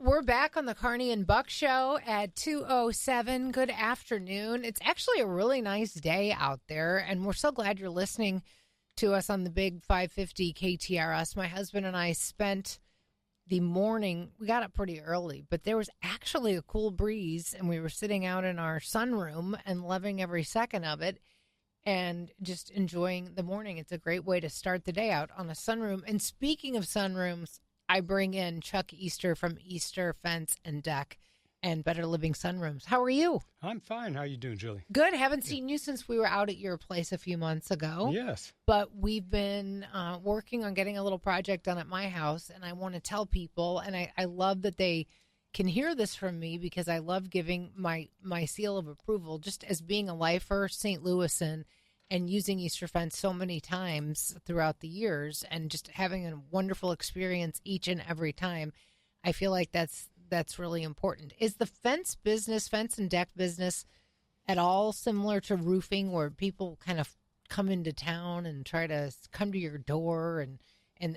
We're back on the Carney and Buck Show at 2:07. Good afternoon. It's actually a really nice day out there, and we're so glad you're listening to us on the big 550 KTRS. My husband and I spent the morning, we got up pretty early, but there was actually a cool breeze, and we were sitting out in our sunroom and loving every second of it and just enjoying the morning. It's a great way to start the day out on a sunroom. And speaking of sunrooms, I bring in Chuck Easter from Easter Fence and Deck and Better Living Sunrooms. How are you? I'm fine. How are you doing, Julie? Good. Haven't seen you since we were out at your place a few months ago. Yes. But we've been working on getting a little project done at my house, and I want to tell people, and I love that they can hear this from me because I love giving my seal of approval, just as being a lifer, St. Louisan, and using Easter Fence so many times throughout the years and just having a wonderful experience each and every time. I feel like that's really important. Is the fence and deck business at all similar to roofing, where people kind of come into town and try to come to your door and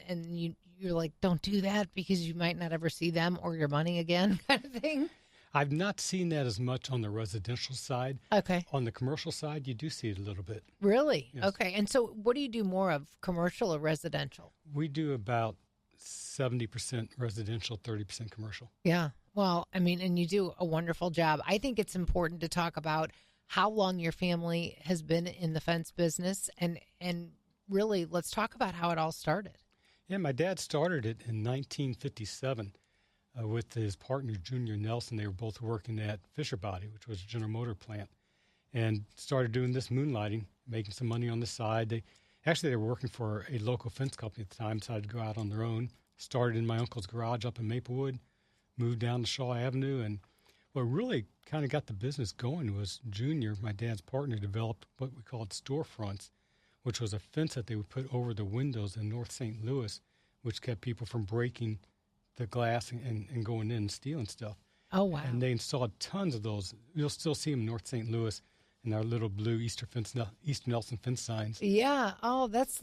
you're like, don't do that because you might not ever see them or your money again kind of thing? I've not seen that as much on the residential side. Okay. On the commercial side, you do see it a little bit. Really? Yes. Okay. And so what do you do more of, commercial or residential? We do about 70% residential, 30% commercial. Yeah. Well, I mean, and you do a wonderful job. I think it's important to talk about how long your family has been in the fence business, and really let's talk about how it all started. Yeah, my dad started it in 1957 with his partner, Junior Nelson. They were both working at Fisher Body, which was a General Motor plant, and started doing this moonlighting, making some money on the side. They were working for a local fence company at the time, decided to go out on their own, started in my uncle's garage up in Maplewood, moved down to Shaw Avenue, and what really kind of got the business going was Junior, my dad's partner, developed what we called storefronts, which was a fence that they would put over the windows in North St. Louis, which kept people from breaking the glass and going in and stealing stuff. Oh, wow. And they installed tons of those. You'll still see them in North St. Louis in our little blue Easter Nelson fence signs. Yeah. Oh, that's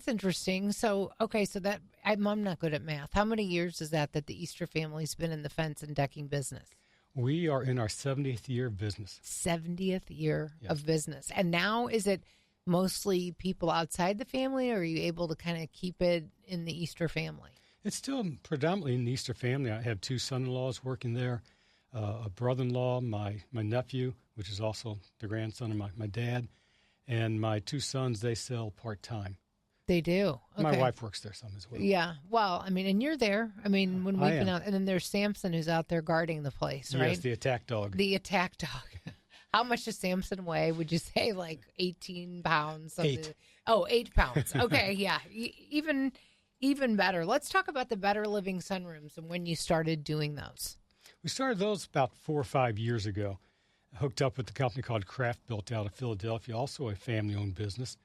interesting. So, okay, so that I'm not good at math. How many years is that the Easter family's been in the fence and decking business? We are in our 70th year of business. 70th year Yes. of business. And now is it mostly people outside the family, or are you able to kind of keep it in the Easter family? It's still predominantly in the Easter family. I have two son-in-laws working there, a brother-in-law, my nephew, which is also the grandson of my dad, and my two sons. They sell part-time. They do. Okay. My wife works there some as well. Yeah. Well, I mean, and you're there. I mean, when we've been out, and then there's Samson who's out there guarding the place, right? Yes, the attack dog. The attack dog. How much does Samson weigh? Would you say like 18 pounds? 8. 8 pounds. Okay, yeah. Even better. Let's talk about the Better Living Sunrooms and when you started doing those. We started those about 4 or 5 years ago. Hooked up with a company called Kraft Built out of Philadelphia, also a family-owned business.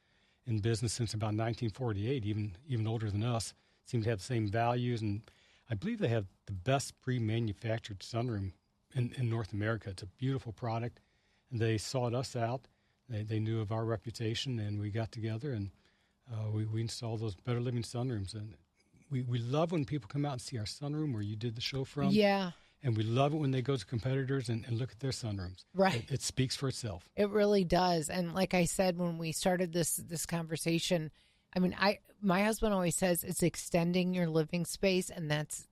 In business since about 1948, even older than us. Seem to have the same values, and I believe they have the best pre-manufactured sunroom in North America. It's a beautiful product, and they sought us out. They knew of our reputation, and we got together, and we installed those Better Living Sunrooms. And we love when people come out and see our sunroom where you did the show from. Yeah. And we love it when they go to competitors and look at their sunrooms. Right. It speaks for itself. It really does. And like I said, when we started this conversation, I mean, my husband always says it's extending your living space, and that's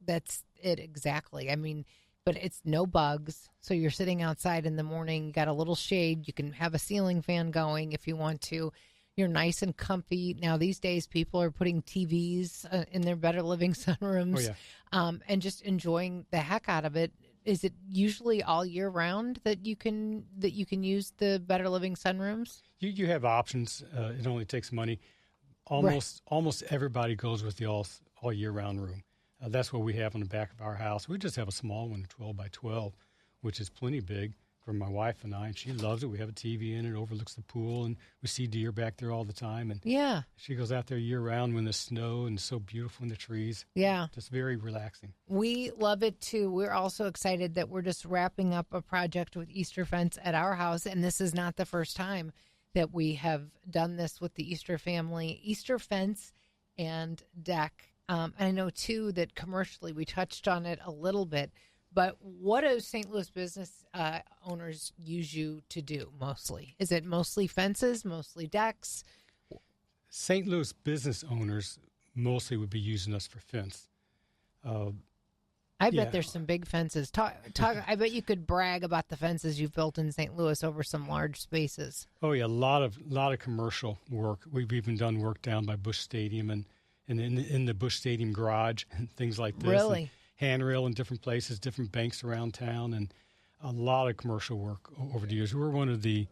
it exactly. I mean, but it's no bugs. So you're sitting outside in the morning, you got a little shade, you can have a ceiling fan going if you want to. You're nice and comfy. Now, these days, people are putting TVs in their Better Living sunrooms, and just enjoying the heck out of it. Is it usually all year round that you can use the Better Living sunrooms? You have options. It only takes money. Almost everybody goes with the all year round room. That's what we have on the back of our house. We just have a small one, 12 by 12, which is plenty big for my wife and I, and she loves it. We have a TV in it, overlooks the pool, and we see deer back there all the time. And yeah, she goes out there year round when there's snow and it's so beautiful in the trees. Yeah. Just very relaxing. We love it too. We're also excited that we're just wrapping up a project with Easter Fence at our house, and this is not the first time that we have done this with the Easter family. Easter Fence and Deck. And I know too that commercially we touched on it a little bit. But what do St. Louis business owners use you to do mostly? Is it mostly fences, mostly decks? St. Louis business owners mostly would be using us for fence. I bet there's some big fences. I bet you could brag about the fences you've built in St. Louis over some large spaces. Oh yeah, a lot of commercial work. We've even done work down by Busch Stadium and in the Busch Stadium garage and things like this. Really? And handrail in different places, different banks around town, and a lot of commercial work over the years. We're one of the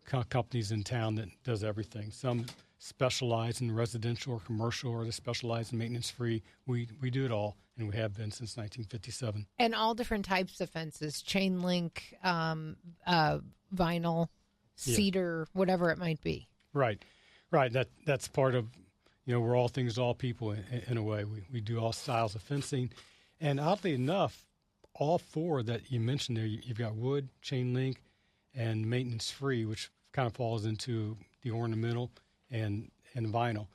companies in town that does everything. Some specialize in residential or commercial, or they specialize in maintenance-free. We do it all, and we have been since 1957. And all different types of fences, chain link, vinyl, cedar, whatever it might be. Right. That's part of, we're all things to all people in a way. We do all styles of fencing. And oddly enough, all four that you mentioned there, you've got wood, chain link, and maintenance-free, which kind of falls into the ornamental and vinyl.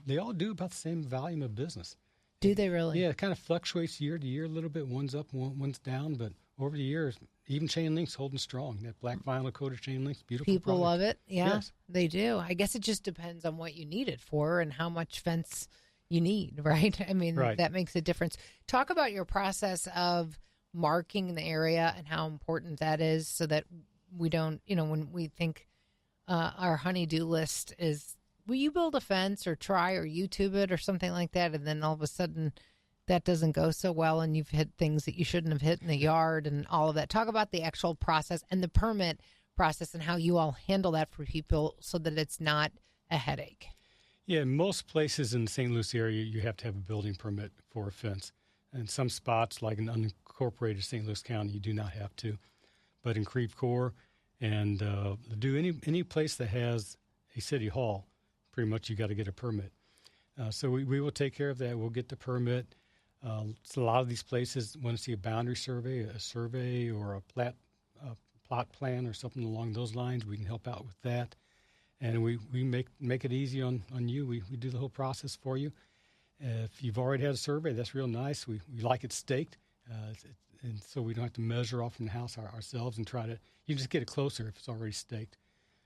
They all do about the same volume of business. Do they really? Yeah, it kind of fluctuates year to year a little bit. One's up, one's down, but over the years, even chain link's holding strong. That black vinyl coated chain link's beautiful. People love it. Yeah, yes. They do. I guess it just depends on what you need it for and how much fence you need, right? I mean, That makes a difference. Talk about your process of marking the area and how important that is, so that we don't, when we think our honey-do list is, will you build a fence or try or YouTube it or something like that, and then all of a sudden that doesn't go so well and you've hit things that you shouldn't have hit in the yard and all of that. Talk about the actual process and the permit process and how you all handle that for people so that it's not a headache. Yeah, most places in the St. Louis area, you have to have a building permit for a fence. And some spots, like in unincorporated St. Louis County, you do not have to. But in Creve Coeur and do any place that has a city hall, pretty much you got to get a permit. So we will take care of that. We'll get the permit. So a lot of these places want to see a boundary survey, or a plot plan or something along those lines. We can help out with that. And we make it easy on you. We do the whole process for you. If you've already had a survey, that's real nice. We like it staked, and so we don't have to measure off from the house ourselves and you just get it closer if it's already staked.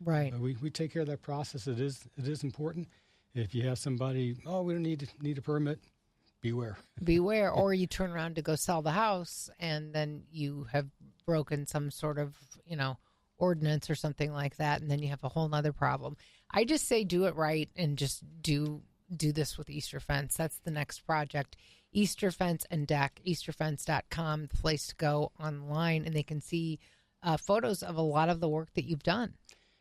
Right. But we take care of that process. It is important. If you have somebody, we don't need a permit, beware. Beware, or you turn around to go sell the house, and then you have broken some sort of, ordinance or something like that, and then you have a whole nother problem. I just say do it right and just do this with Easter Fence. That's the next project. Easter Fence and Deck, easterfence.com, the place to go online, and they can see photos of a lot of the work that you've done.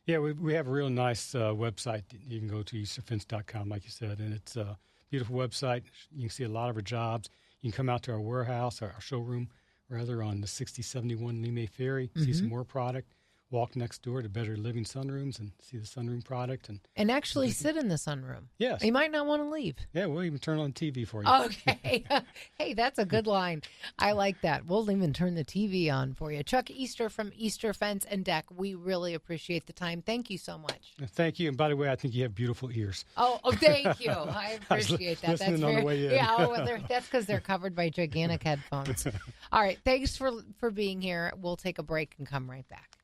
Yeah, we have a real nice website. You can go to easterfence.com, like you said, and it's a beautiful website. You can see a lot of our jobs. You can come out to our warehouse, our showroom, rather, on the 6071 Lime Ferry, see some more product. Walk next door to Better Living Sunrooms and see the sunroom product. And actually sit in the sunroom. Yes. You might not want to leave. Yeah, we'll even turn on TV for you. Okay. Hey, that's a good line. I like that. We'll even turn the TV on for you. Chuck Easter from Easter Fence and Deck, we really appreciate the time. Thank you so much. Thank you. And by the way, I think you have beautiful ears. Oh, thank you. I appreciate that. That's on the way in. Yeah, that's because they're covered by gigantic headphones. All right. Thanks for being here. We'll take a break and come right back.